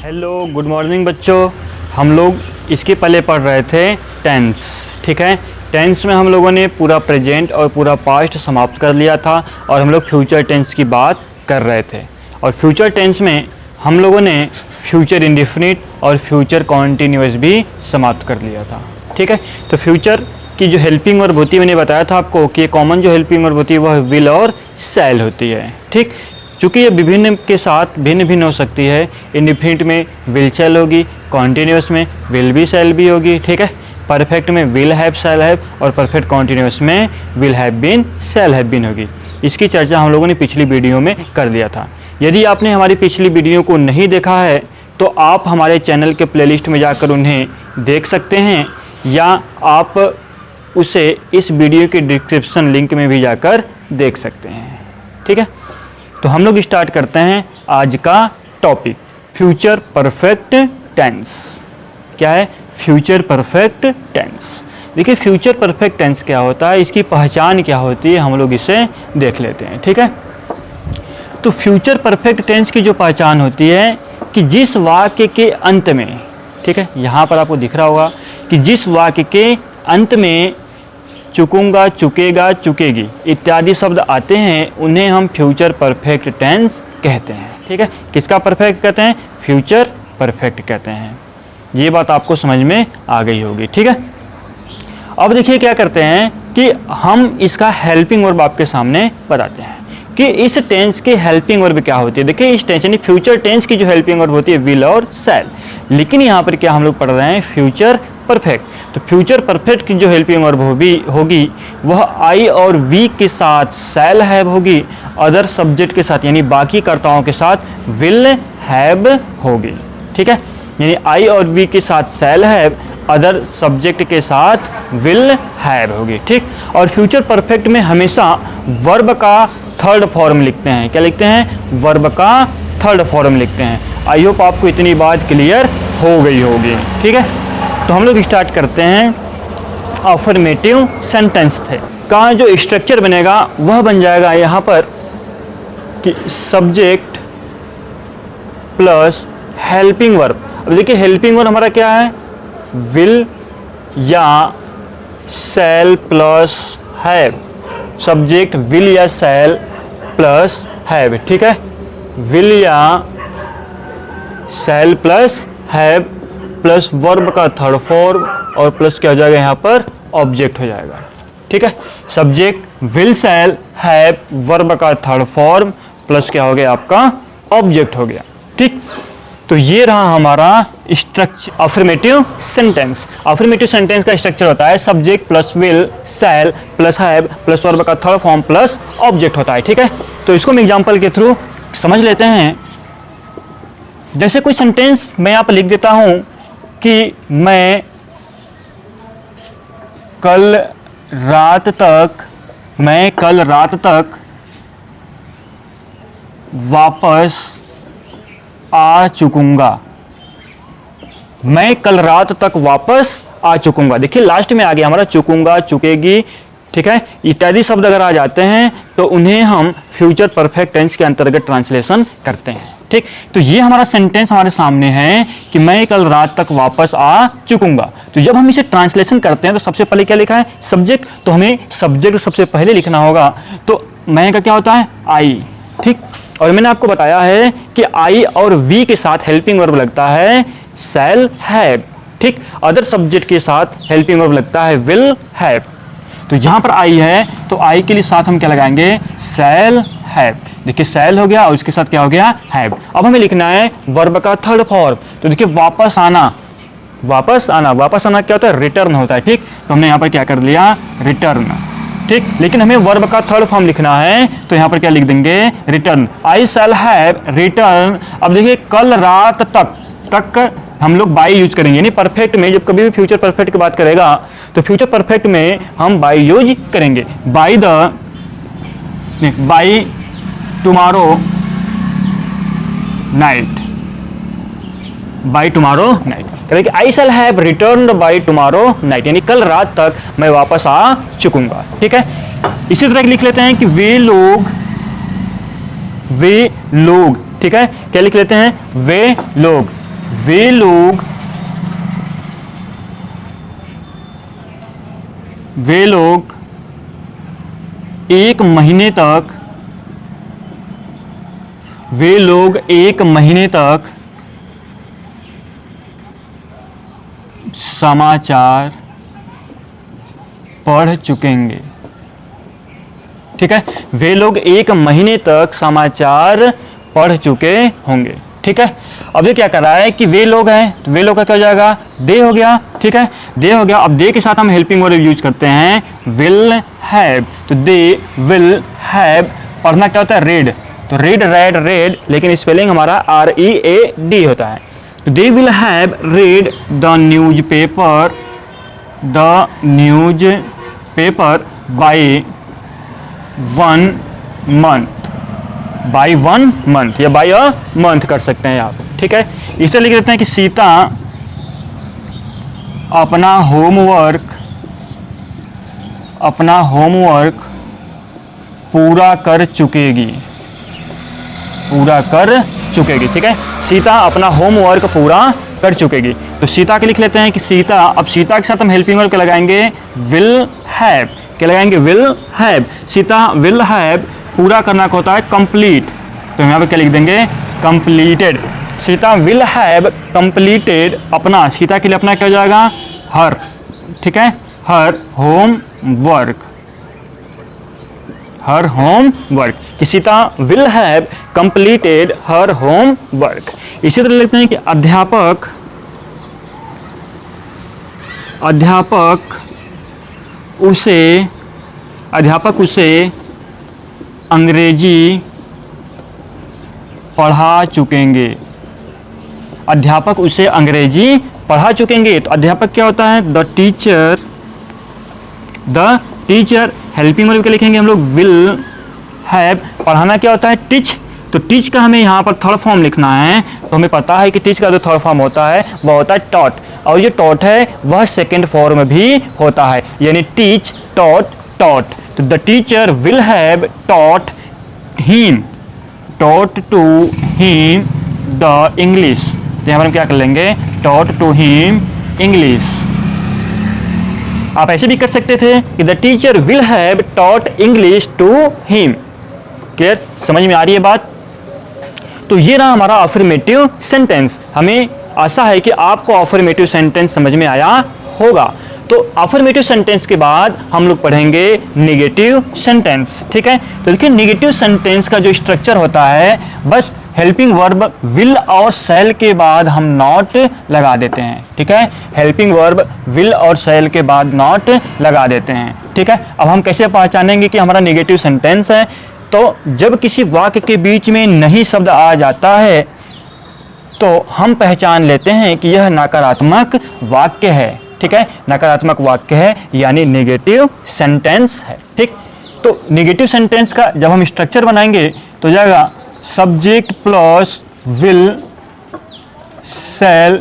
Hello good morning बच्चों। हम लोग इसके पहले पढ़ रहे थे टेंस। ठीक है, टेंस में हम लोगों ने पूरा प्रेजेंट और पूरा पास्ट समाप्त कर लिया था और हम लोग फ्यूचर टेंस की बात कर रहे थे। और फ्यूचर टेंस में हम लोगों ने फ्यूचर इंडेफिनिट और फ्यूचर कॉन्टिन्यूअस भी समाप्त कर लिया था। ठीक है, तो फ्यूचर की जो हेल्पिंग वर्ब होती है मैंने बताया था आपको कि कॉमन जो हेल्पिंग वर्ब होती है वह विल और शैल होती है। ठीक, चूँकि ये विभिन्न के साथ भिन्न भिन्न हो सकती है। इंडेफिनिट में विल शैल होगी, कॉन्टिन्यूअस में विल भी शैल भी होगी। ठीक है, परफेक्ट में विल हैव शैल हैव और परफेक्ट कॉन्टिन्यूअस में will have been shall have been होगी। इसकी चर्चा हम लोगों ने पिछली वीडियो में कर दिया था। यदि आपने हमारी पिछली वीडियो को नहीं देखा है तो आप हमारे चैनल के प्लेलिस्ट में जाकर उन्हें देख सकते हैं या आप उसे इस वीडियो के डिस्क्रिप्शन लिंक में भी जाकर देख सकते हैं। ठीक है, तो हम लोग स्टार्ट करते हैं आज का टॉपिक, फ्यूचर परफेक्ट टेंस। क्या है फ्यूचर परफेक्ट टेंस? देखिए फ्यूचर परफेक्ट टेंस क्या होता है, इसकी पहचान क्या होती है, हम लोग इसे देख लेते हैं। ठीक है, तो फ्यूचर परफेक्ट टेंस की जो पहचान होती है कि जिस वाक्य के अंत में, ठीक है यहाँ पर आपको दिख रहा होगा कि जिस वाक्य के अंत में चुकूंगा, चुकेगा, चुकेगी इत्यादि शब्द आते हैं उन्हें हम फ्यूचर परफेक्ट टेंस कहते हैं। ठीक है, किसका परफेक्ट कहते हैं? फ्यूचर परफेक्ट कहते हैं। ये बात आपको समझ में आ गई होगी। ठीक है, अब देखिए क्या करते हैं कि हम इसका हेल्पिंग वर्ब आपके सामने बताते हैं कि इस टेंस की हेल्पिंग वर्ब क्या होती है। देखिए इस टेंस यानी फ्यूचर टेंस की जो हेल्पिंग वर्ब होती है विल और शैल, लेकिन यहाँ पर क्या हम लोग पढ़ रहे हैं फ्यूचर परफेक्ट। तो फ्यूचर परफेक्ट की जो हेल्पिंग वर्ब होगी वह आई और वी के साथ शैल हैव होगी, अदर सब्जेक्ट के साथ यानी बाकी कर्ताओं के साथ विल हैव होगी। ठीक है, यानी आई और वी के साथ शैल हैव, अदर सब्जेक्ट के साथ विल हैव होगी। ठीक, और फ्यूचर परफेक्ट में हमेशा वर्ब का थर्ड फॉर्म लिखते हैं। क्या लिखते हैं? वर्ब का थर्ड फॉर्म लिखते हैं। आई होप आपको इतनी बात क्लियर हो गई होगी। ठीक है, तो हम लोग स्टार्ट करते हैं अफर्मेटिव सेंटेंस थे का जो स्ट्रक्चर बनेगा वह बन जाएगा यहाँ पर कि सब्जेक्ट प्लस हेल्पिंग वर्ब। अब देखिए हेल्पिंग वर्ब हमारा क्या है? विल या शैल प्लस हैव। सब्जेक्ट विल या शैल प्लस हैव। ठीक है, विल या शैल प्लस हैव प्लस वर्ब का थर्ड फॉर्म और प्लस क्या हो जाएगा यहाँ पर? ऑब्जेक्ट हो जाएगा। ठीक है, subject will shall have, verb का थर्ड फॉर्म प्लस क्या हो गया आपका? ऑब्जेक्ट हो गया। ठीक, तो ये रहा हमारा structure affirmative sentence. Affirmative sentence का स्ट्रक्चर होता है subject plus will shall plus have plus verb का थर्ड फॉर्म प्लस ऑब्जेक्ट होता है। ठीक है, तो इसको हम एग्जांपल के थ्रू समझ लेते हैं। जैसे कोई सेंटेंस मैं यहाँ पर लिख देता हूँ कि मैं कल रात तक वापस आ चुकूंगा। मैं कल रात तक वापस आ चुकूंगा। देखिए लास्ट में आ गया हमारा चुकूंगा, चुकेगी। ठीक है, इत्यादि शब्द अगर आ जाते हैं तो उन्हें हम फ्यूचर परफेक्ट टेंस के अंतर्गत ट्रांसलेशन करते हैं। ठीक, तो ये हमारा सेंटेंस हमारे सामने है कि मैं कल रात तक वापस आ चुकूंगा। तो जब हम इसे ट्रांसलेशन करते हैं तो सबसे पहले क्या लिखा है? सब्जेक्ट। तो हमें सब्जेक्ट सबसे पहले लिखना होगा। तो मैं का क्या होता है? आई। ठीक, और मैंने आपको बताया है कि आई और वी के साथ हेल्पिंग वर्ब लगता है शैल हैव। ठीक, अदर सब्जेक्ट के साथ हेल्पिंग वर्ब लगता है विल हैव। तो यहाँ पर आई है तो आई के लिए साथ हम क्या लगाएंगे? Shall have. देखिए शैल हो गया और इसके साथ क्या हो गया? हैव। अब हमें लिखना है वर्ब का थर्ड फॉर्म। तो देखिए वापस आना, वापस आना, वापस आना क्या होता है? रिटर्न होता है। ठीक, तो हमने यहाँ पर क्या कर लिया? रिटर्न। ठीक, लेकिन हमें वर्ब का थर्ड फॉर्म लिखना है तो यहाँ पर क्या लिख देंगे? Return. I shall have return. अब देखिए कल रात तक हम लोग बाई यूज करेंगे, यानी परफेक्ट में जब कभी भी फ्यूचर परफेक्ट की बात करेगा तो फ्यूचर परफेक्ट में हम बाई यूज करेंगे। By tomorrow night, by tomorrow night. करेंगे I shall have returned by tomorrow night, यानी कल रात तक मैं वापस आ चुकूंगा। ठीक है, इसी तरह लिख लेते हैं कि वे लोग। ठीक है, क्या लिख लेते हैं? वे लोग। वे लोग एक महीने तक समाचार पढ़ चुकेंगे। ठीक है, वे लोग 1 महीने तक समाचार पढ़ चुके होंगे। ठीक है, अब ये क्या कर रहा है कि वे लोग हैं, तो वे लोग का क्या हो जाएगा, दे हो गया। ठीक है, दे हो गया। अब दे के साथ हम हेल्पिंग वर्ब यूज करते हैं, विल हैव। तो दे विल हैव, पढ़ना क्या होता है, रीड। तो रीड, रेड, रेड, लेकिन स्पेलिंग हमारा READ होता है। तो they will have read the newspaper by 1 month, by 1 month या बाय अ मंथ कर सकते हैं आप। ठीक है, इस तरह लिख देते हैं कि सीता अपना होमवर्क पूरा कर चुकेगी। ठीक है, सीता अपना होमवर्क पूरा कर चुकेगी। तो सीता के लिख लेते हैं कि सीता, अब सीता के साथ हम हेल्पिंग वर्ब लगाएंगे विल हैव। क्या लगाएंगे, will have. Sita will have, पूरा करना को होता है कंप्लीट, तो यहाँ पे क्या लिख देंगे, completed. Sita will have completed, अपना, सीता के लिए अपना क्या हो जाएगा, हर। ठीक है, हर होमवर्क, कि Sita will have completed her homework. इसी तरह लिखते हैं कि अध्यापक उसे अंग्रेजी पढ़ा चुकेंगे। अध्यापक उसे अंग्रेजी पढ़ा चुकेंगे। तो अध्यापक क्या होता है, द टीचर। हेल्पिंग वर्ब के लिखेंगे हम लोग विल हैव, पढ़ाना क्या होता है, टीच। तो टीच का हमें यहाँ पर थर्ड फॉर्म लिखना है, तो हमें पता है कि टीच का जो थर्ड फॉर्म होता है वह होता है टॉट, और ये टॉट है वह सेकेंड फॉर्म भी होता है, यानी टीच, टॉट, टॉट। तो the teacher will have taught to him the English. तो यहाँ पर हम क्या कर लेंगे, टॉट टू हिम इंग्लिश। आप ऐसे भी कर सकते थे कि the teacher will have taught English to him. Clear, समझ में आ रही है बात। तो ये रहा हमारा अफर्मेटिव सेंटेंस। हमें आशा है कि आपको अफर्मेटिव सेंटेंस समझ में आया होगा। तो अफर्मेटिव सेंटेंस के बाद हम लोग पढ़ेंगे नेगेटिव सेंटेंस। ठीक है, तो देखिए नेगेटिव सेंटेंस का जो स्ट्रक्चर होता है, बस हेल्पिंग वर्ब विल और शैल के बाद हम नॉट लगा देते हैं। ठीक है, हेल्पिंग वर्ब विल और शैल के बाद नॉट लगा देते हैं। ठीक है, अब हम कैसे पहचानेंगे कि हमारा नेगेटिव सेंटेंस है, तो जब किसी वाक्य के बीच में नहीं शब्द आ जाता है तो हम पहचान लेते हैं कि यह नकारात्मक वाक्य है। ठीक है, नकारात्मक वाक्य है, यानी नेगेटिव सेंटेंस है। ठीक, तो नेगेटिव सेंटेंस का जब हम स्ट्रक्चर बनाएंगे तो जाएगा subject plus will, shall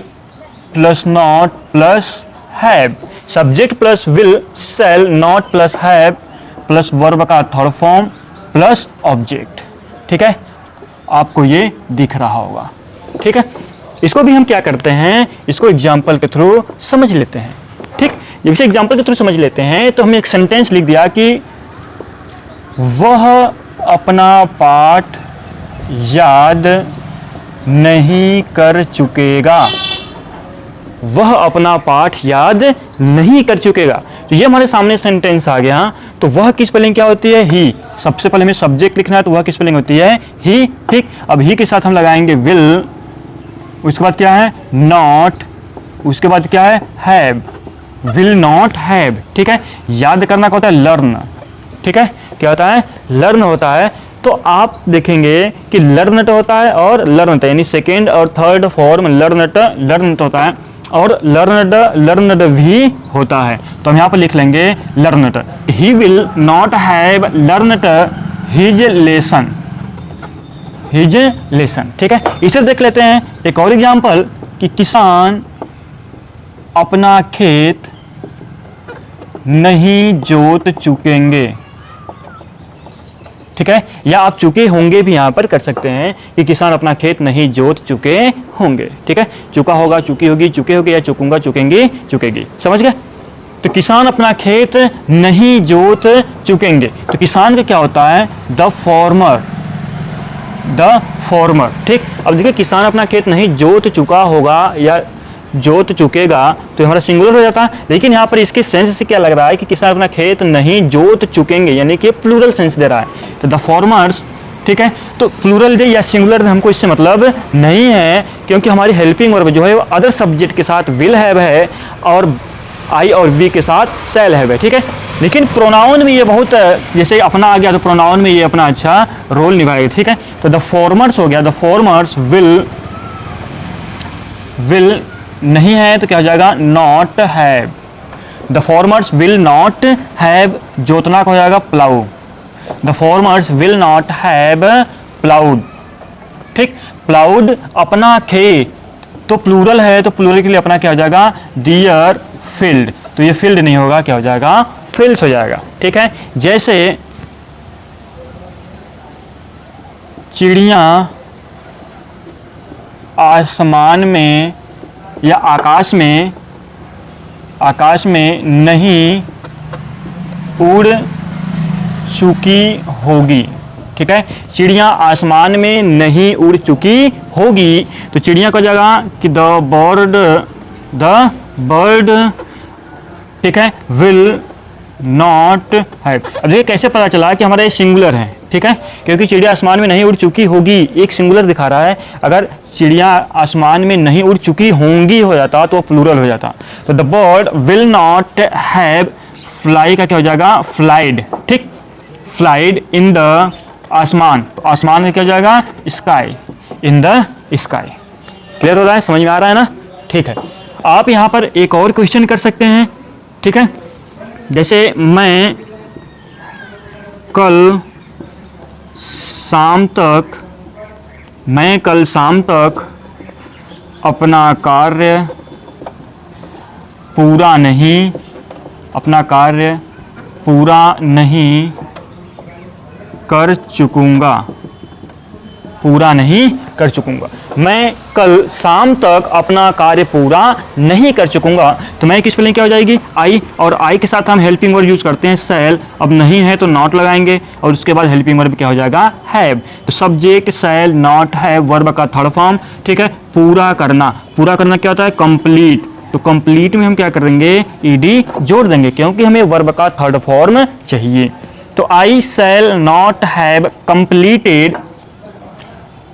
plus not plus have. Subject plus will, shall, not plus have plus verb का थर्ड फॉर्म प्लस ऑब्जेक्ट। ठीक है, आपको ये दिख रहा होगा। ठीक है, इसको भी हम क्या करते हैं, इसको एग्जाम्पल के थ्रू समझ लेते हैं। ठीक, जब इसे एग्जाम्पल के थ्रू समझ लेते हैं तो हमने एक सेंटेंस लिख दिया कि वह अपना पाठ याद नहीं कर चुकेगा। वह अपना पाठ याद नहीं कर चुकेगा। तो ये हमारे सामने सेंटेंस आ गया। तो वह की स्पेलिंग क्या होती है, ही। सबसे पहले हमें सब्जेक्ट लिखना है, तो वह की स्पेलिंग होती है ही। ठीक, अब ही के साथ हम लगाएंगे विल, उसके बाद क्या है, नॉट, उसके बाद क्या है, हैव। Will not have. ठीक है, याद करना क्या होता है, लर्न। ठीक है, क्या होता है, लर्न होता है। तो आप देखेंगे कि लर्नट होता है और लर्नट, यानी सेकेंड और थर्ड फॉर्म लर्नट होता है, और लर्नड भी होता है। तो हम यहाँ पर लिख लेंगे learnt. He will not have learnt his lesson. ठीक है, इसे देख लेते हैं एक और एग्जाम्पल कि किसान अपना खेत नहीं जोत चुकेंगे। ठीक है, या आप चुके होंगे भी यहाँ पर कर सकते हैं कि किसान अपना खेत नहीं जोत चुके होंगे। ठीक है, चुका होगा, चुकी होगी, चुके होगे, या चुकूंगा, चुकेंगे, चुकेगी। समझ गए? तो किसान अपना खेत नहीं जोत चुकेंगे, तो किसान का क्या होता है? The former, the former. ठीक, अब देखिए किसान अपना खेत नहीं जोत चुका होगा या जोत चुकेगा तो हमारा सिंगुलर हो जाता है, लेकिन यहाँ पर इसके सेंस से क्या लग रहा है कि किसान अपना खेत नहीं जोत चुकेंगे, यानी कि प्लूरल सेंस दे रहा है। तो द फॉर्मर्स, ठीक है, तो प्लूरल दे या सिंगुलर हमको इससे मतलब नहीं है, क्योंकि हमारी हेल्पिंग वर्ब जो है वो अदर सब्जेक्ट के साथ विल हैव है और आई और वी के साथ शैल हैव है। ठीक है, लेकिन प्रोनाउन में ये बहुत, जैसे अपना आ गया तो प्रोनाउन में ये अपना अच्छा रोल निभाएगा। ठीक है, तो द फॉर्मर्स हो गया, द फॉर्मर्स विल नहीं है तो क्या हो जाएगा? Not have. The formers will not have, जोतना का हो जाएगा plough. The formers will not have ploughed. ठीक, प्लाउड अपना खेत, तो प्लूरल है तो प्लूरल के लिए अपना क्या हो जाएगा? Dear field. तो ये फील्ड नहीं होगा, क्या हो जाएगा? फील्ड्स हो जाएगा। ठीक है, जैसे चिड़िया आसमान में या आकाश में नहीं उड़ चुकी होगी। ठीक है, चिड़िया आसमान में नहीं उड़ चुकी होगी, तो चिड़िया का जगह कि द बर्ड, ठीक है, विल नॉट हैव। अब देखिए कैसे पता चला कि हमारा ये सिंगुलर है। ठीक है, क्योंकि चिड़िया आसमान में नहीं उड़ चुकी होगी एक सिंगुलर दिखा रहा है, अगर चिड़िया आसमान में नहीं उड़ चुकी होंगी हो जाता तो प्लूरल हो जाता। तो the bird will not have fly का क्या हो जाएगा? फ्लाइड। ठीक, फ्लाइड इन द आसमान, तो आसमान में क्या हो जाएगा? Sky, in the sky. Clear हो रहा है? समझ में आ रहा है ना? ठीक है, आप यहाँ पर एक और क्वेश्चन कर सकते हैं। ठीक है, जैसे मैं कल शाम तक अपना कार्य पूरा नहीं कर चुकूंगा। मैं कल शाम तक अपना कार्य पूरा नहीं कर चुकूंगा, तो मैं की स्पेलिंग क्या हो जाएगी? आई, और आई के साथ हम हेल्पिंग वर्ब यूज करते हैं शैल। अब नहीं है तो नॉट लगाएंगे और उसके बाद हेल्पिंग वर्ब क्या हो जाएगा? हैव। तो subject shell not have, verb का थर्ड फॉर्म। ठीक है, पूरा करना क्या होता है? कंप्लीट। तो कंप्लीट में हम क्या करेंगे? ईडी जोड़ देंगे, क्योंकि हमें वर्ब का थर्ड फॉर्म चाहिए। तो आई शैल नॉट हैव कंप्लीटेड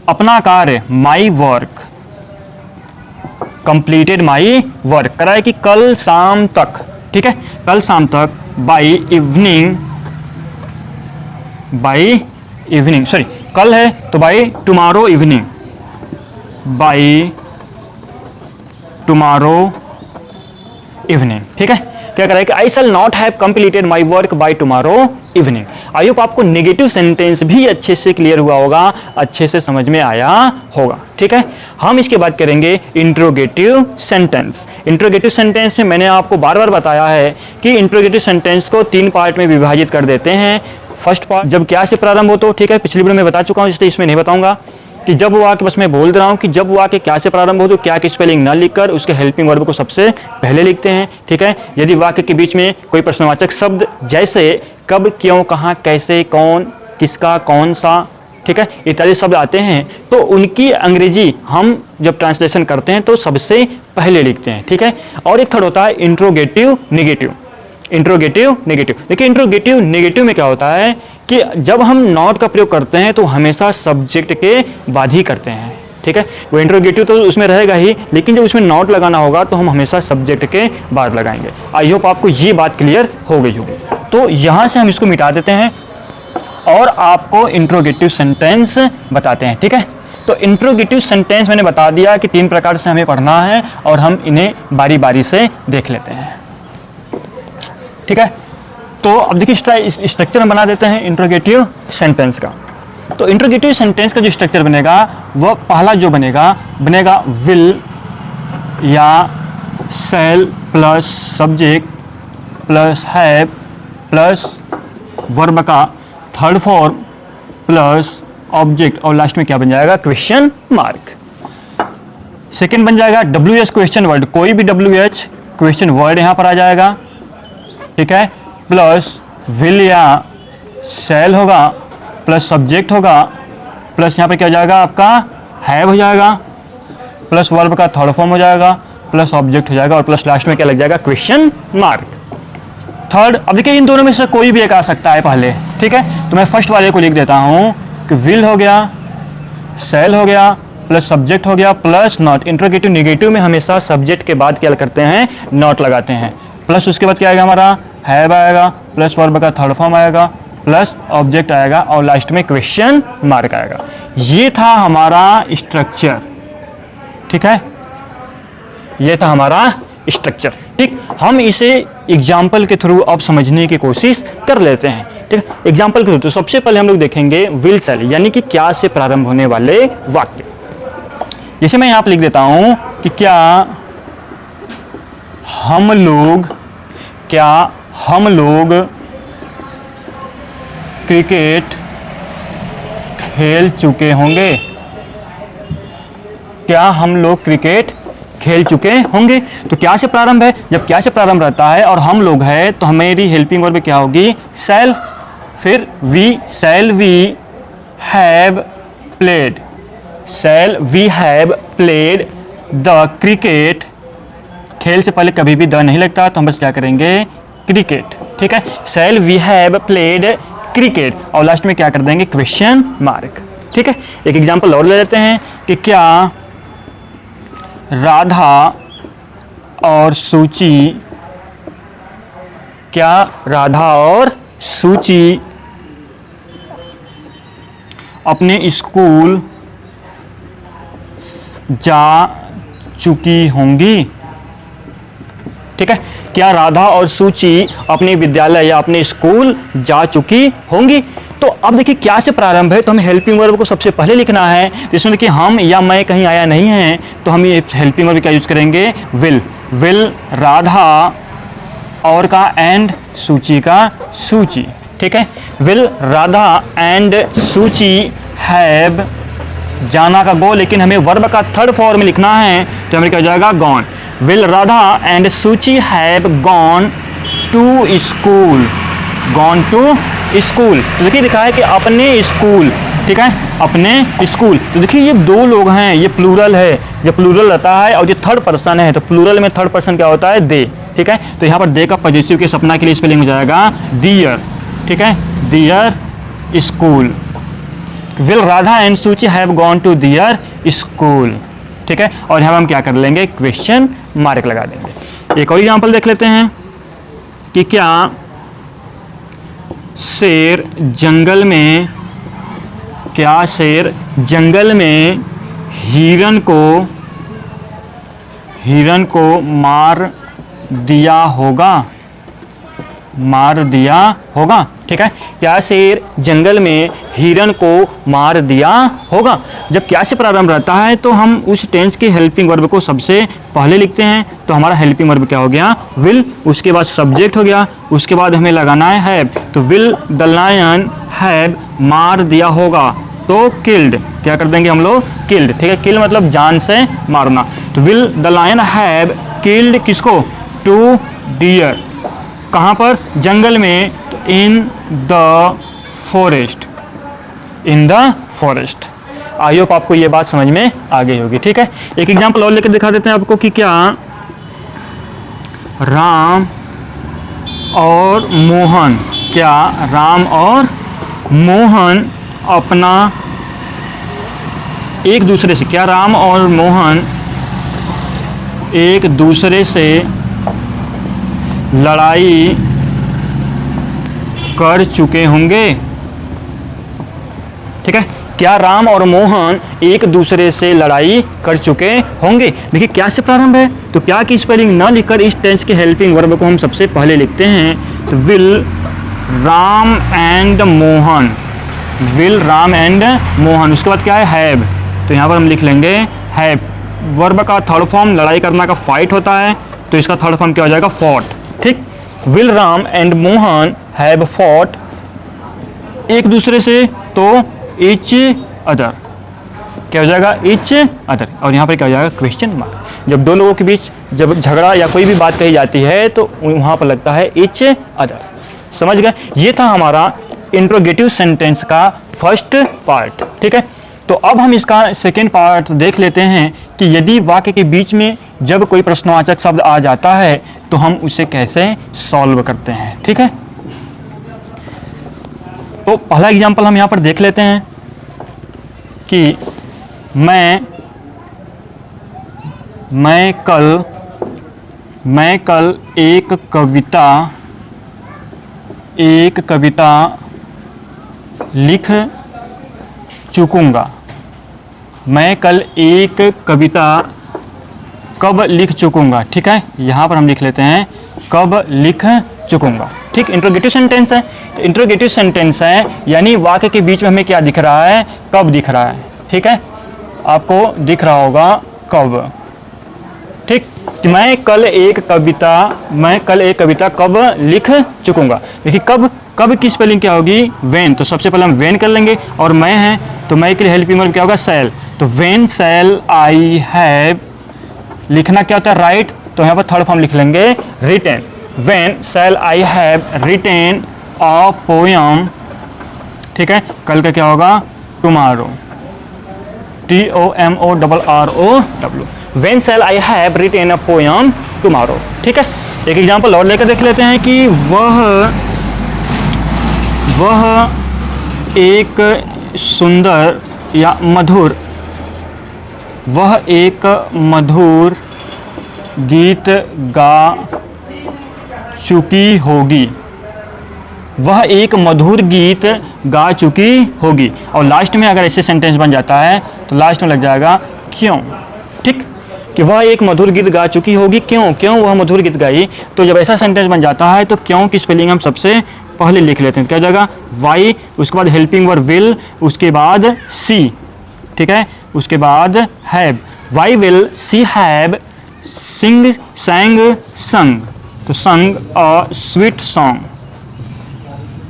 अपना कार्य, my work, completed my work, करा है कि कल शाम तक। ठीक है, कल शाम तक, बाई इवनिंग, सॉरी कल है तो by tomorrow evening, by tomorrow evening. ठीक है, क्या करा है कि I shall not have completed my work by tomorrow evening. I hope आपको नेगेटिव सेंटेंस भी अच्छे से क्लियर हुआ होगा, अच्छे से समझ में आया होगा। ठीक है, हम इसके बाद करेंगे इंट्रोगेटिव सेंटेंस। इंट्रोगेटिव सेंटेंस में मैंने आपको बार बार बताया है कि इंट्रोगेटिव सेंटेंस को 3 पार्ट में विभाजित कर देते हैं। फर्स्ट पार्ट जब क्या से प्रारंभ हो, तो ठीक है, पिछली वीडियो में बता चुका हूँ, इसलिए इसमें नहीं बताऊंगा कि जब वो वाक्य, बस मैं बोल रहा हूँ कि जब वो वाक्य क्या से प्रारंभ हो तो क्या की स्पेलिंग ना लिखकर उसके हेल्पिंग वर्ब को सबसे पहले लिखते हैं। ठीक है, यदि वाक्य के बीच में कोई प्रश्नवाचक शब्द जैसे कब, क्यों, कहाँ, कैसे, कौन, किसका, कौन सा, ठीक है, इत्यादि शब्द आते हैं तो उनकी अंग्रेजी हम जब ट्रांसलेशन करते हैं तो सबसे पहले लिखते हैं। ठीक है, और एक थर्ड होता है इंट्रोगेटिव नेगेटिव। देखिए इंट्रोगेटिव नेगेटिव में क्या होता है कि जब हम नॉट का प्रयोग करते हैं तो हमेशा सब्जेक्ट के बाद ही करते हैं। ठीक है, वो इंट्रोगेटिव तो उसमें रहेगा ही, लेकिन जब उसमें नॉट लगाना होगा तो हम हमेशा सब्जेक्ट के बाद लगाएंगे। आई होप आपको ये बात क्लियर हो गई होगी। तो यहाँ से हम इसको मिटा देते हैं और आपको इंट्रोगेटिव सेंटेंस बताते हैं। ठीक है, तो इंट्रोगेटिव सेंटेंस मैंने बता दिया कि 3 प्रकार से हमें पढ़ना है और हम इन्हें बारी बारी से देख लेते हैं। ठीक है, तो अब देखिए स्ट्रक्चर हम बना देते हैं इंट्रोगेटिव सेंटेंस का। तो इंट्रोगेटिव सेंटेंस का जो स्ट्रक्चर बनेगा वह पहला जो बनेगा विल या शैल plus subject plus have plus verb का थर्ड फॉर्म प्लस ऑब्जेक्ट और लास्ट में क्या बन जाएगा, क्वेश्चन मार्क। सेकंड बन जाएगा WH क्वेश्चन वर्ड, कोई भी WH क्वेश्चन वर्ड यहां पर आ जाएगा, ठीक है, प्लस विल या शैल होगा, प्लस सब्जेक्ट होगा, प्लस यहां पर क्या हो जाएगा आपका हैव हो जाएगा, प्लस वर्ब का थर्ड फॉर्म हो जाएगा, प्लस ऑब्जेक्ट हो जाएगा और प्लस लास्ट में क्या लग जाएगा, क्वेश्चन मार्क। थर्ड, अब देखिए इन दोनों में से कोई भी एक आ सकता है पहले, ठीक है, तो मैं फर्स्ट वाले को लिख देता हूं कि विल हो गया, शैल हो गया, प्लस सब्जेक्ट हो गया, प्लस नॉट। इंट्रोगेटिव नेगेटिव में हमेशा सब्जेक्ट के बाद क्या करते हैं, नॉट लगाते हैं, प्लस उसके बाद क्या आएगा हमारा, हैव आएगा, प्लस वर्ब का थर्ड फॉर्म आएगा, प्लस ऑब्जेक्ट आएगा और लास्ट में क्वेश्चन मार्क आएगा। ये था हमारा स्ट्रक्चर, ठीक है, ये था हमारा स्ट्रक्चर। ठीक, हम इसे एग्जाम्पल के थ्रू अब समझने की कोशिश कर लेते हैं। ठीक, एग्जाम्पल के थ्रू तो सबसे पहले हम लोग देखेंगे विल शैल, यानी कि क्या से प्रारंभ होने वाले वाक्य। जैसे मैं यहाँ पर लिख देता हूँ कि क्या हम लोग क्रिकेट खेल चुके होंगे, क्या हम लोग क्रिकेट खेल चुके होंगे। तो क्या से प्रारंभ है, जब क्या से प्रारंभ रहता है और हम लोग है तो हमारी हेल्पिंग वर्ब क्या होगी, शैल। फिर shall we have played the cricket. खेल से पहले कभी भी द नहीं लगता तो हम बस क्या करेंगे, क्रिकेट। ठीक है, shall we have played cricket और लास्ट में क्या कर देंगे, क्वेश्चन मार्क। ठीक है, एक एग्जांपल और ले लेते हैं कि क्या राधा और सूची अपने स्कूल जा चुकी होंगी। ठीक है, क्या राधा और सूची अपने विद्यालय या अपने स्कूल जा चुकी होंगी। तो अब देखिए क्या से प्रारंभ है तो हमें हेल्पिंग वर्ब को सबसे पहले लिखना है, जिसमें देखिए हम या मैं कहीं आया नहीं है तो हम ये हेल्पिंग वर्ब का यूज करेंगे विल राधा और का एंड सूची का सूची। ठीक है, will Radha and Suchi have, जाना का गो, लेकिन हमें वर्ब का थर्ड फॉर्म में लिखना है तो हमें क्या हो जाएगा, gone. Will Radha and Suchi have gone to school, तो देखिए लिखा है कि अपने स्कूल। ठीक है, अपने स्कूल। तो देखिए ये दो लोग हैं, ये प्लूरल है, जब प्लूरल रहता है और ये थर्ड पर्सन है तो प्लूरल में थर्ड पर्सन क्या होता है, दे। ठीक है, तो यहाँ पर दे का पॉजिटिव के सपना के लिए स्पेलिंग हो जाएगा दियर। ठीक है, their school. Will Radha and Suchi have gone to their school. ठीक है, और यहाँ हम क्या कर लेंगे, क्वेश्चन मार्क लगा देंगे। एक और एग्जांपल देख लेते हैं कि क्या शेर जंगल में हिरन को मार दिया होगा। ठीक है, क्या शेर जंगल में हिरन को मार दिया होगा। जब क्या से प्रारंभ रहता है तो हम उस टेंस के हेल्पिंग वर्ब को सबसे पहले लिखते हैं, तो हमारा हेल्पिंग वर्ब क्या हो गया, विल। उसके बाद सब्जेक्ट हो गया, उसके बाद हमें लगाना है हैव, तो विल द लायन हैव मार दिया होगा, तो किल्ड क्या कर देंगे हम लोग, किल्ड। ठीक है, किल मतलब जान से मारना, तो will the lion have killed किसको, टू डियर। कहाँ पर, जंगल में, तो in the forest. I hope आपको ये बात समझ में आ गई होगी। ठीक है, एक एग्जांपल और लेकर दिखा देते हैं आपको कि क्या राम और मोहन अपना एक दूसरे से, क्या राम और मोहन एक दूसरे से लड़ाई कर चुके होंगे। ठीक है, क्या राम और मोहन एक दूसरे से लड़ाई कर चुके होंगे। देखिए क्या से प्रारंभ है तो क्या की स्पेलिंग ना लिखकर इस टेंस के हेल्पिंग वर्ब को हम सबसे पहले लिखते हैं, तो विल राम एंड मोहन। उसके बाद क्या है, हैव, तो यहाँ पर हम लिख लेंगे हैव। वर्ब का थर्ड फॉर्म लड़ाई करना का फाइट होता है, तो इसका थर्ड फॉर्म क्या हो जाएगा, फॉट। ठीक, will Ram and Mohan have fought, एक दूसरे से, तो इच अदर, क्या हो जाएगा, इच अदर, और यहाँ पर क्या हो जाएगा, क्वेश्चन मार्क। जब दो लोगों के बीच जब झगड़ा या कोई भी बात कही जाती है तो वहाँ पर लगता है इच अदर। समझ गए? ये था हमारा इंट्रोगेटिव सेंटेंस का फर्स्ट पार्ट। ठीक है, तो अब हम इसका सेकेंड पार्ट देख लेते हैं कि यदि वाक्य के बीच में जब कोई प्रश्नवाचक शब्द आ जाता है तो हम उसे कैसे सॉल्व करते हैं। ठीक है, तो पहला एग्जाम्पल हम यहाँ पर देख लेते हैं कि मैं कल एक कविता लिख चुकूंगा। मैं कल एक कविता कब लिख चुकूंगा। ठीक है, यहाँ पर हम लिख लेते हैं कब लिख चुकूंगा। ठीक, इंट्रोगेटिव सेंटेंस है, तो इंट्रोगेटिव सेंटेंस है यानी वाक्य के बीच में हमें क्या दिख रहा है, कब दिख रहा है। ठीक है, आपको दिख रहा होगा कब। ठीक, कि मैं कल एक कविता कब लिख चुकूंगा। देखिए कब की स्पेलिंग क्या होगी, वेन, तो सबसे पहले हम वेन कर लेंगे, और मैं है तो मैं के लिए हेल्पिंग वर्ब क्या होगा, शैल, तो वेन शैल आई हैव, लिखना क्या होता है, राइट, तो यहाँ पर थर्ड फॉर्म लिख लेंगे written. When shall I have written a poem. ठीक है, कल का क्या होगा, tomorrow, TOMORROW, when shall I have written a poem tomorrow. ठीक है, एक एग्जाम्पल और लेकर देख लेते हैं कि वह एक सुंदर या मधुर, वह एक मधुर गीत गा चुकी होगी। वह एक मधुर गीत गा चुकी होगी, और लास्ट में अगर ऐसे सेंटेंस बन जाता है तो लास्ट में लग जाएगा क्यों। ठीक, कि वह एक मधुर गीत गा चुकी होगी, क्यों वह मधुर गीत गाई। तो जब ऐसा सेंटेंस बन जाता है तो क्यों की स्पेलिंग हम सबसे पहले लिख लेते हैं, क्या जाएगा, वाई, उसके बाद हेल्पिंग वर्ब विल, उसके बाद सी। ठीक है, उसके बाद have, why will she have sang sung, तो sung a sweet song,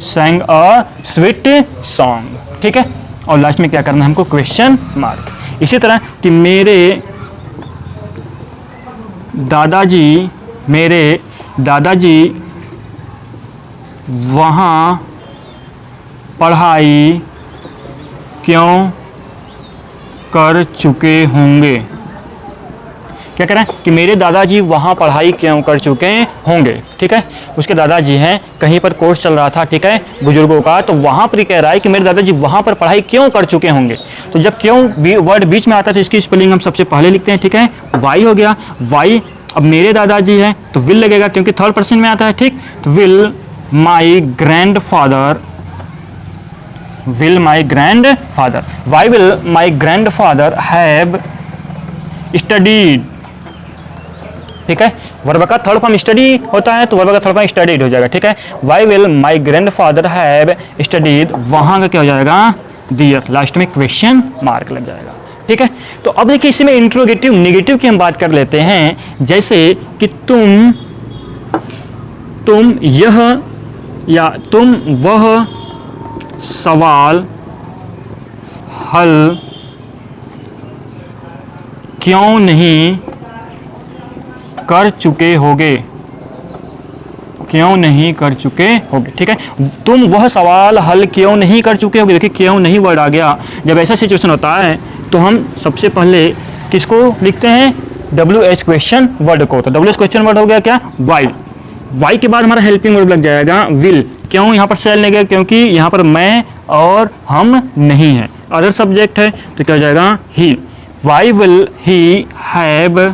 sang a sweet song। ठीक है, और लास्ट में क्या करना है हमको, क्वेश्चन मार्क। इसी तरह कि मेरे दादाजी वहाँ पढ़ाई क्यों कर चुके होंगे। क्या कह रहे हैं कि मेरे दादाजी वहाँ पढ़ाई क्यों कर चुके होंगे। ठीक है, उसके दादाजी हैं, कहीं पर कोर्स चल रहा था, ठीक है, बुजुर्गों का, तो वहाँ पर कह रहा है कि मेरे दादाजी वहाँ पर पढ़ाई क्यों कर चुके होंगे। तो जब क्यों वर्ड बीच में आता है तो इसकी स्पेलिंग हम सबसे पहले लिखते हैं। ठीक है, वाई हो गया, वाई, अब मेरे दादाजी है तो विल लगेगा क्योंकि थर्ड पर्सन में आता है। ठीक, तो will my grandfather, why will my grandfather have studied. ठीक है, वर्ब का थर्ड फॉर्म स्टडी होता है तो वर्ब का थर्ड फॉर्म स्टडीड हो जाएगा। ठीक है, why will my grandfather have studied, वहां का क्या हो जाएगा, दियर, लास्ट में क्वेश्चन मार्क लग जाएगा। ठीक है, तो अब देखिए इसमें इंट्रोगेटिव नेगेटिव की हम बात कर लेते हैं, जैसे कि तुम यह या तुम वह सवाल हल क्यों नहीं कर चुके होगे, ठीक है, तुम वह सवाल हल क्यों नहीं कर चुके होगे। देखिए क्यों नहीं वर्ड आ गया, जब ऐसा सिचुएशन होता है तो हम सबसे पहले किसको लिखते हैं, WH क्वेश्चन वर्ड को। तो WH क्वेश्चन वर्ड हो गया क्या, वाई के बाद हमारा हेल्पिंग वर्ब लग जाएगा विल। क्यों यहाँ पर सेल लगेगा, क्योंकि यहाँ पर मैं और हम नहीं है, अदर सब्जेक्ट है, तो क्या हो जाएगा ही। वाई विल ही हैव,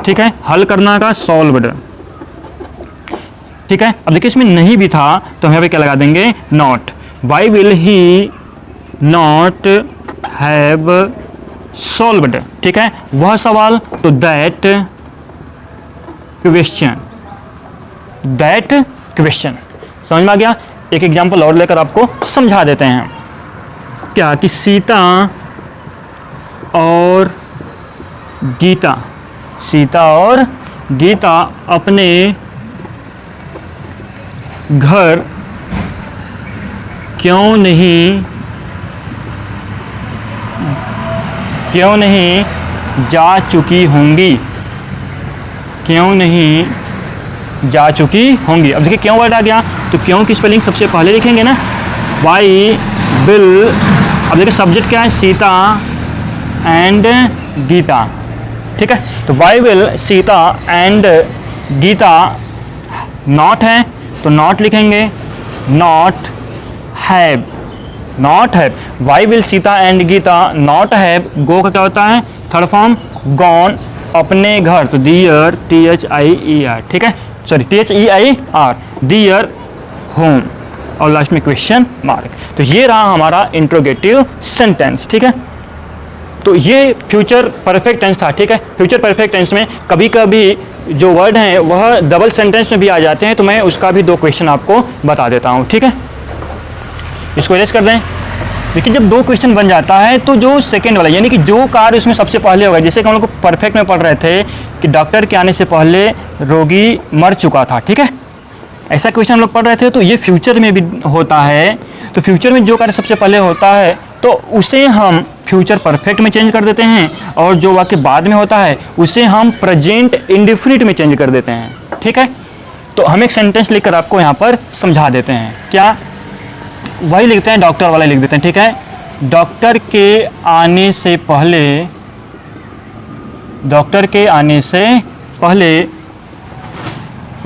ठीक है, हल करना का सॉल्व्ड। ठीक है, अब देखिए इसमें नहीं भी था तो हम यहाँ पे क्या लगा देंगे, not. Why will he not have solved. ठीक है, वह सवाल, तो दैट क्वेश्चन समझ में आ गया। एक एग्जांपल और लेकर आपको समझा देते हैं, क्या कि सीता और गीता अपने घर क्यों नहीं क्यों नहीं जा चुकी होंगी, क्यों नहीं जा चुकी होंगी। अब देखिए क्यों वर्ड आ गया, तो क्यों की स्पेलिंग सबसे पहले लिखेंगे ना, वाई विल। अब देखिए सब्जेक्ट क्या है, सीता एंड गीता, ठीक है। तो why will Sita and Gita, not है तो नॉट लिखेंगे, not have, not have. Why will Sita and Gita not have, go का क्या होता है, थर्ड फॉर्म, गॉन, अपने घर, तो दियर, THIER, ठीक है, सॉरी THEIR, दियर होम, और लास्ट में क्वेश्चन मार्क। तो ये रहा हमारा इंट्रोगेटिव सेंटेंस, ठीक है। तो ये फ्यूचर परफेक्ट टेंस था, ठीक है। फ्यूचर परफेक्ट टेंस में कभी कभी जो वर्ड हैं वह डबल सेंटेंस में भी आ जाते हैं, तो मैं उसका भी 2 क्वेश्चन आपको बता देता हूँ, ठीक है। इसको इरेज कर दें। देखिए जब 2 क्वेश्चन बन जाता है तो जो सेकंड वाला यानी कि जो कार्य उसमें सबसे पहले होगा, जैसे कि हम लोग को परफेक्ट में पढ़ रहे थे कि डॉक्टर के आने से पहले रोगी मर चुका था, ठीक है, ऐसा क्वेश्चन हम लोग पढ़ रहे थे। तो ये फ्यूचर में भी होता है, तो फ्यूचर में जो कार्य सबसे पहले होता है तो उसे हम फ्यूचर परफेक्ट में चेंज कर देते हैं, और जो वाक्य बाद में होता है उसे हम प्रेजेंट इंडेफिनिट में चेंज कर देते हैं, ठीक है। तो हम एक सेंटेंस लिखकर आपको यहाँ पर समझा देते हैं, क्या वही लिखते हैं, डॉक्टर वाला लिख देते हैं, ठीक है। डॉक्टर के आने से पहले, डॉक्टर के आने से पहले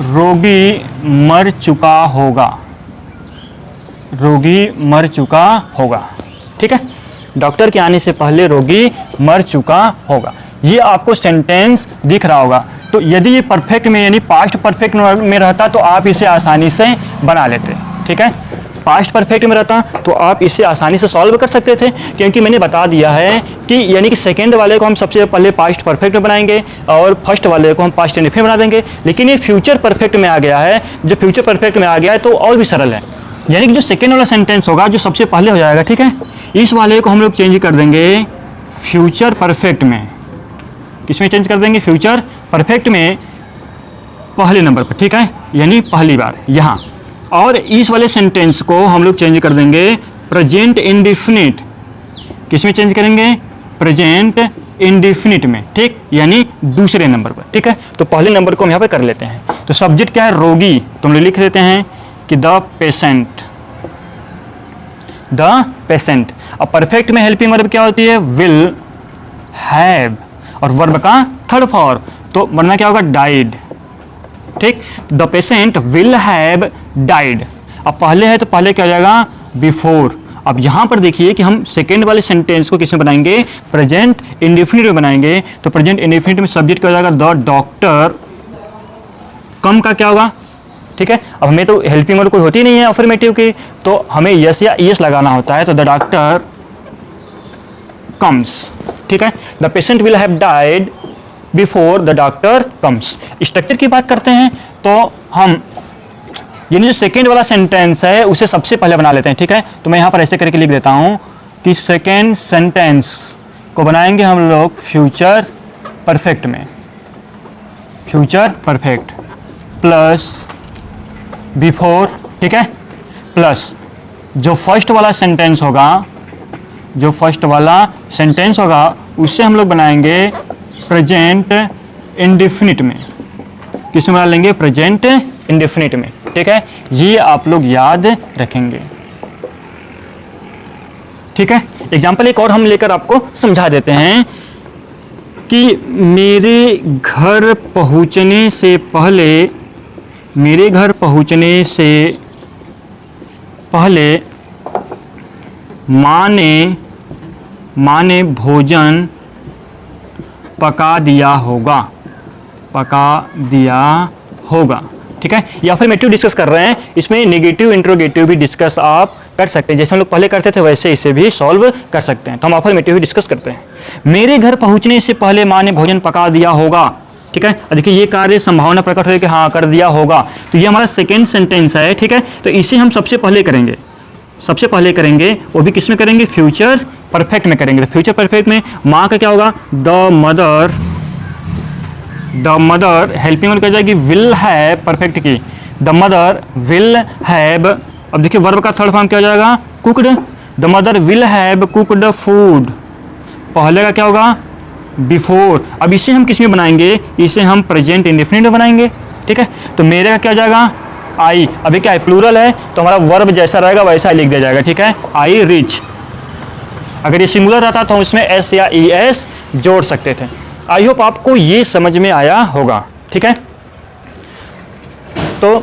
रोगी मर चुका होगा, रोगी मर चुका होगा, ठीक है। डॉक्टर के आने से पहले रोगी मर चुका होगा, ये आपको सेंटेंस दिख रहा होगा। तो यदि ये परफेक्ट में यानी पास्ट परफेक्ट में रहता तो आप इसे आसानी से बना लेते, ठीक है। पास्ट परफेक्ट में रहता तो आप इसे आसानी से सॉल्व कर सकते थे, क्योंकि मैंने बता दिया है कि यानी कि सेकंड वाले को हम सबसे पहले पास्ट परफेक्ट में बनाएंगे और फर्स्ट वाले को हम पास्ट इंडेफिनिट बना देंगे। लेकिन ये फ्यूचर परफेक्ट में आ गया है, जब फ्यूचर परफेक्ट में आ गया है तो और भी सरल है, यानी कि जो सेकेंड वाला सेंटेंस होगा जो सबसे पहले हो जाएगा, ठीक है, इस वाले को हम लोग चेंज कर देंगे फ्यूचर परफेक्ट में। किसमें चेंज कर देंगे, फ्यूचर परफेक्ट में पहले नंबर पर, ठीक है, यानी पहली बार यहाँ। और इस वाले सेंटेंस को हम लोग चेंज कर देंगे प्रेजेंट इंडेफिनिट। किसमें चेंज करेंगे, प्रेजेंट इंडेफिनिट में, ठीक, यानी दूसरे नंबर पर, ठीक है। तो पहले नंबर को हम यहाँ पे कर लेते हैं। तो सब्जेक्ट क्या है, रोगी, तो हम लोग लिख देते हैं कि द पेशेंट, द पेशेंट। अब परफेक्ट में हेल्पिंग वर्ब क्या होती है, विल हैव, और वर्ब का थर्ड फॉर्म, तो बनना क्या होगा, डाइड, ठीक। The patient will have died. अब पहले है तो पहले क्या हो जाएगा, बिफोर। अब यहाँ पर देखिए कि हम सेकेंड वाले सेंटेंस को किसमें बनाएंगे, प्रेजेंट इंडेफिनिट में बनाएंगे। तो प्रेजेंट इंडेफिनिट में सब्जेक्ट क्या हो जाएगा, द डॉक्टर, कम का क्या होगा, ठीक है। अब हमें तो हेल्पिंग वर्ब कोई होती नहीं है अफर्मेटिव की, तो हमें यस या ईएस लगाना होता है। तो द डॉक्टर कम्स, ठीक है। The patient will have died before the doctor comes. Structure की बात करते हैं तो हम यानी जो सेकेंड वाला सेंटेंस है उसे सबसे पहले बना लेते हैं, ठीक है। तो मैं यहाँ पर ऐसे करके लिख देता हूँ कि सेकेंड सेंटेंस को बनाएंगे हम लोग फ्यूचर परफेक्ट में, फ्यूचर परफेक्ट प्लस बिफोर, ठीक है, प्लस जो फर्स्ट वाला सेंटेंस होगा, जो फर्स्ट वाला सेंटेंस होगा उससे हम लोग बनाएंगे प्रेजेंट इंडेफिनिट में। किसमें बना लेंगे, प्रेजेंट इंडेफिनिट में, ठीक है। ये आप लोग याद रखेंगे, ठीक है। एग्जाम्पल एक और हम लेकर आपको समझा देते हैं कि मेरे घर पहुंचने से पहले, मेरे घर पहुंचने से पहले माँ ने भोजन पका दिया होगा, पका दिया होगा, ठीक है। या फिर मेटिव डिस्कस कर रहे हैं, इसमें नेगेटिव इंट्रोगेटिव भी डिस्कस आप कर सकते हैं, जैसे हम लोग पहले करते थे वैसे इसे भी सॉल्व कर सकते हैं। तो हम अफर्मेटिव डिस्कस करते हैं। मेरे घर पहुंचने से पहले माँ ने भोजन पका दिया होगा, ठीक है। देखिए ये कार्य संभावना प्रकट हो कि हाँ कर दिया होगा, तो ये हमारा सेकेंड सेंटेंस है, ठीक है। तो इसे हम सबसे पहले करेंगे, सबसे पहले करेंगे, वो भी किस में करेंगे, फ्यूचर परफेक्ट में करेंगे। तो फ्यूचर परफेक्ट में माँ का क्या होगा, the mother, the mother helping verb क्या जाएगी, विल हैव, परफेक्ट की, द मदर विल हैव। अब देखिए वर्ब का थर्ड फॉर्म क्या हो जाएगा, cooked, the mother will have cooked food, पहले का क्या होगा, बिफोर। अब इसे हम किस में बनाएंगे, इसे हम प्रेजेंट इंडेफिनिट में बनाएंगे, ठीक है। तो मेरे का क्या हो जाएगा, आई। अभी क्या है, प्लूरल है तो हमारा वर्ब जैसा रहेगा वैसा ही लिख दिया जाएगा, ठीक है। I reach. अगर ये सिंगुलर रहता तो हम इसमें एस या ई एस जोड़ सकते थे। आई होप आपको ये समझ में आया होगा, ठीक है। तो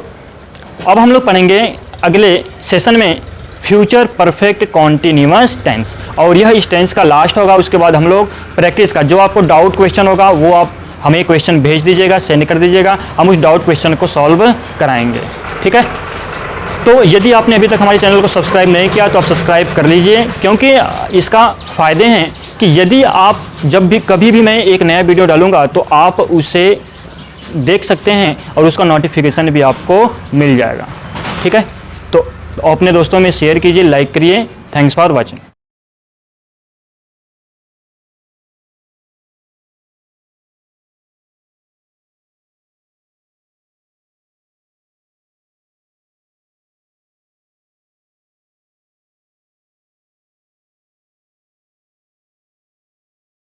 अब हम लोग पढ़ेंगे अगले सेशन में फ्यूचर परफेक्ट कॉन्टिन्यूअस टेंस, और यह इस टेंस का लास्ट होगा। उसके बाद हम लोग प्रैक्टिस का जो आपको डाउट क्वेश्चन होगा वो आप हमें क्वेश्चन भेज दीजिएगा, सेंड कर दीजिएगा, हम उस डाउट क्वेश्चन को सॉल्व कराएंगे, ठीक है। तो यदि आपने अभी तक हमारे चैनल को सब्सक्राइब नहीं किया तो आप सब्सक्राइब कर लीजिए, क्योंकि इसका फ़ायदे हैं कि यदि आप जब भी कभी भी मैं एक नया वीडियो डालूंगा तो आप उसे देख सकते हैं और उसका नोटिफिकेशन भी आपको मिल जाएगा, ठीक है। तो अपने दोस्तों में शेयर कीजिए, लाइक करिए। Thanks for watching.